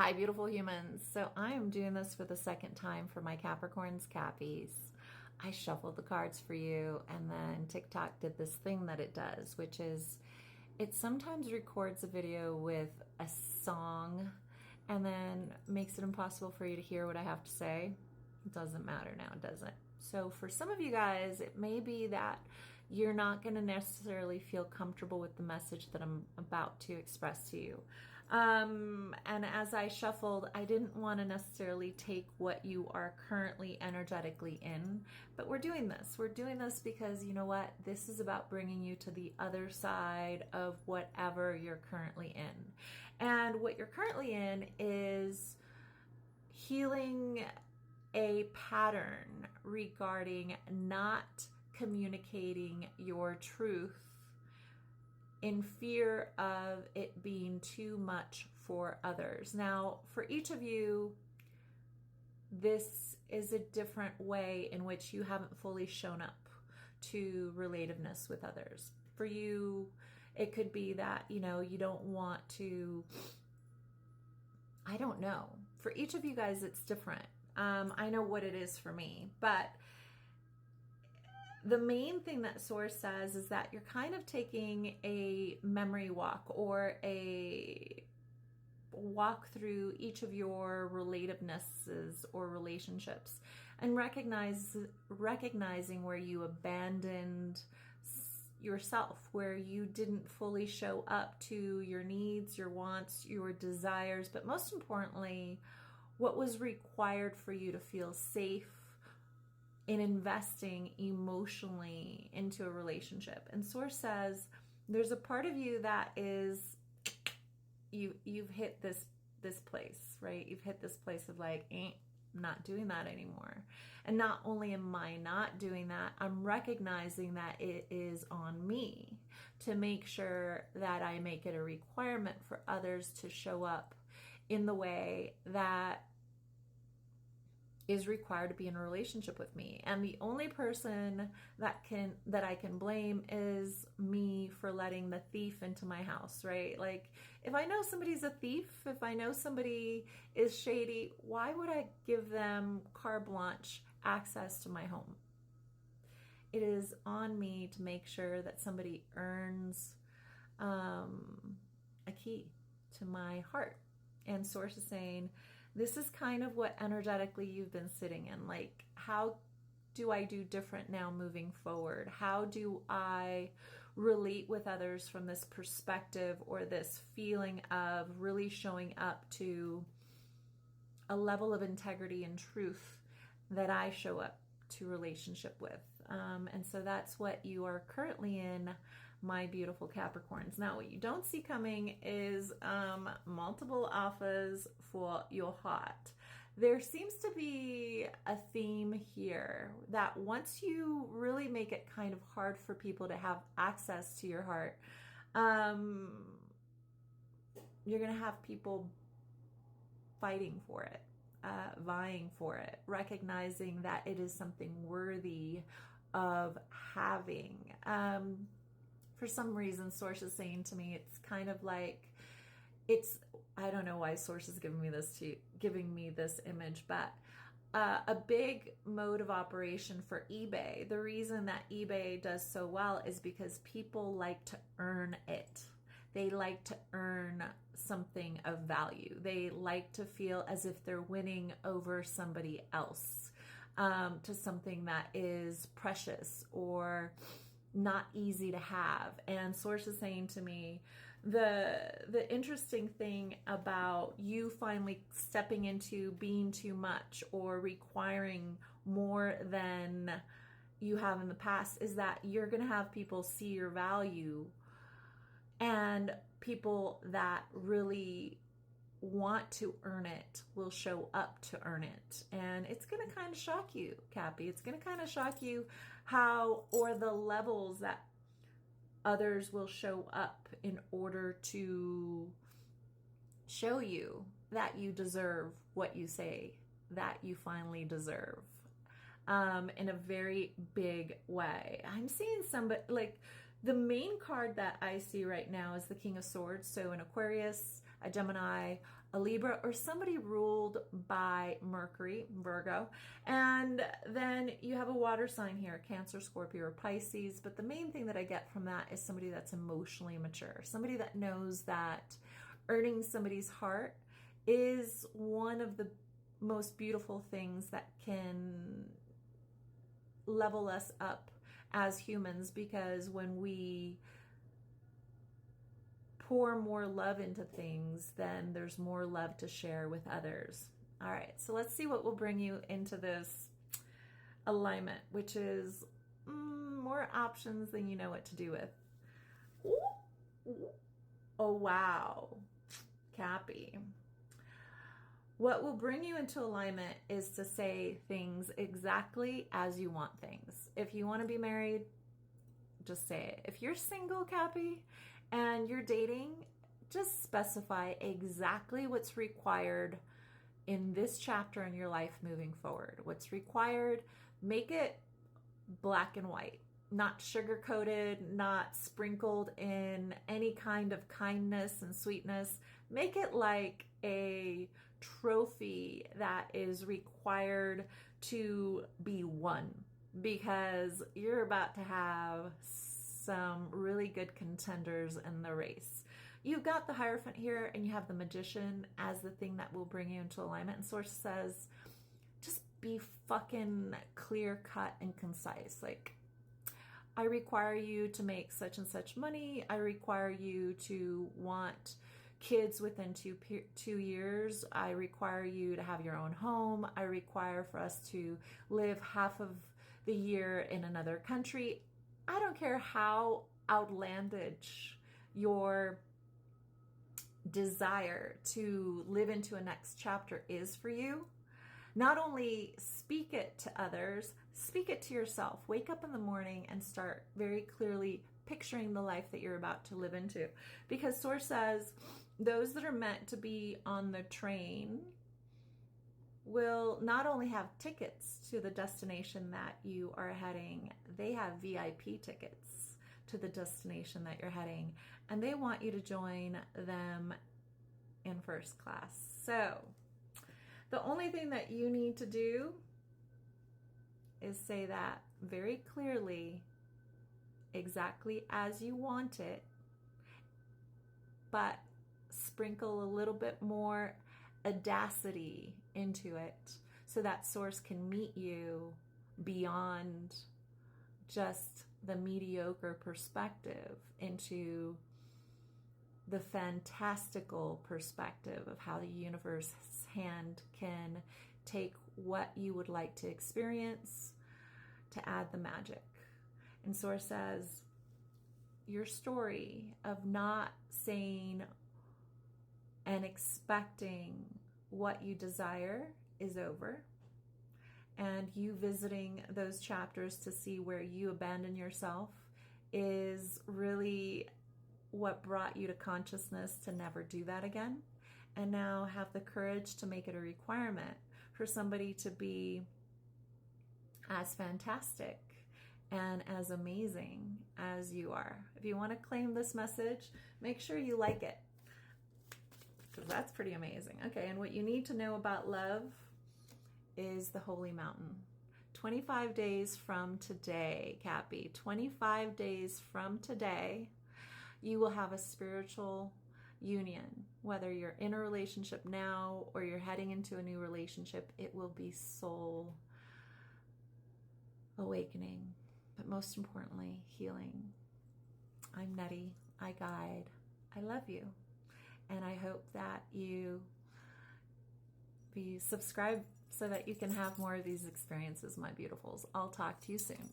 Hi, beautiful humans. So I am doing this for the second time for my Capricorns, Cappies. I shuffled the cards for you, and then TikTok did this thing that it does, which is it sometimes records a video with a song and then makes it impossible for you to hear what I have to say. It doesn't matter now, does it? So for some of you guys, it may be that you're not going to necessarily feel comfortable with the message that I'm about to express to you. And as I shuffled, I didn't want to necessarily take what you are currently energetically in, but we're doing this. We're doing this because you know what? This is about bringing you to the other side of whatever you're currently in. And what you're currently in is healing a pattern regarding not communicating your truth in fear of it being too much for others. Now, for each of you, this is a different way in which you haven't fully shown up to relativeness with others. For you, it could be that, you don't want to, I don't know. For each of you guys, it's different. I know what it is for me, but the main thing that Source says is that you're kind of taking a memory walk or a walk through each of your relativenesses or relationships and recognizing where you abandoned yourself, where you didn't fully show up to your needs, your wants, your desires, but most importantly, what was required for you to feel safe in investing emotionally into a relationship. And Source says there's a part of you that is you've hit this place, right? You've hit this place of like, I'm not doing that anymore. And not only am I not doing that, I'm recognizing that it is on me to make sure that I make it a requirement for others to show up in the way that is required to be in a relationship with me. And the only person that I can blame is me for letting the thief into my house, right? Like, if I know somebody's a thief, if I know somebody is shady, why would I give them carte blanche access to my home? It is on me to make sure that somebody earns a key to my heart. And Source is saying, this is kind of what energetically you've been sitting in. Like, how do I do different now moving forward? How do I relate with others from this perspective or this feeling of really showing up to a level of integrity and truth that I show up to relationship with? And so that's what you are currently in, my beautiful Capricorns. Now, what you don't see coming is multiple alphas for your heart. There seems to be a theme here that once you really make it kind of hard for people to have access to your heart, you're going to have people fighting for it, vying for it, recognizing that it is something worthy of having. For some reason, Source is saying to me, it's kind of like, I don't know why Source is giving me this image, but a big mode of operation for eBay. The reason that eBay does so well is because people like to earn it. They like to earn something of value. They like to feel as if they're winning over somebody else, to something that is precious or not easy to have. And Source is saying to me, the interesting thing about you finally stepping into being too much or requiring more than you have in the past is that you're going to have people see your value, and people that really want to earn it will show up to earn it. And it's going to kind of shock you, Cappy. It's going to kind of shock you the levels that others will show up in order to show you that you deserve what you say that you finally deserve, in a very big way. I'm seeing somebody, like, the main card that I see right now is the King of Swords. So an Aquarius, a Gemini, a Libra, or somebody ruled by Mercury, Virgo. And then you have a water sign here, Cancer, Scorpio, or Pisces. But the main thing that I get from that is somebody that's emotionally mature, somebody that knows that earning somebody's heart is one of the most beautiful things that can level us up as humans, because when we pour more love into things, then there's more love to share with others. All right, so let's see what will bring you into this alignment, which is more options than you know what to do with. Ooh. Oh, wow. Cappy. What will bring you into alignment is to say things exactly as you want things. If you want to be married, just say it. If you're single, Cappy, and you're dating, just specify exactly what's required in this chapter in your life moving forward. What's required, make it black and white, not sugar-coated, not sprinkled in any kind of kindness and sweetness. Make it like a trophy that is required to be won, because you're about to have some really good contenders in the race. You've got the Hierophant here, and you have the Magician as the thing that will bring you into alignment. And Source says, just be fucking clear cut and concise. Like, I require you to make such and such money. I require you to want kids within 2 years. I require you to have your own home. I require for us to live half of the year in another country. I don't care how outlandish your desire to live into a next chapter is for you. Not only speak it to others, speak it to yourself. Wake up in the morning and start very clearly picturing the life that you're about to live into. Because Source says those that are meant to be on the train will not only have tickets to the destination that you are heading, they have VIP tickets to the destination that you're heading, and they want you to join them in first class. So the only thing that you need to do is say that very clearly, exactly as you want it, but sprinkle a little bit more audacity into it so that Source can meet you beyond just the mediocre perspective into the fantastical perspective of how the universe's hand can take what you would like to experience to add the magic. And Source says, your story of not saying and expecting what you desire is over. And you visiting those chapters to see where you abandon yourself is really what brought you to consciousness to never do that again. And now have the courage to make it a requirement for somebody to be as fantastic and as amazing as you are. If you want to claim this message, make sure you like it, because that's pretty amazing. Okay, and what you need to know about love is the Holy Mountain. 25 days from today, Cappy, 25 days from today, you will have a spiritual union. Whether you're in a relationship now or you're heading into a new relationship, it will be soul awakening, but most importantly, healing. I'm Nery. I guide. I love you. And I hope that you be subscribed so that you can have more of these experiences, my beautifuls. I'll talk to you soon.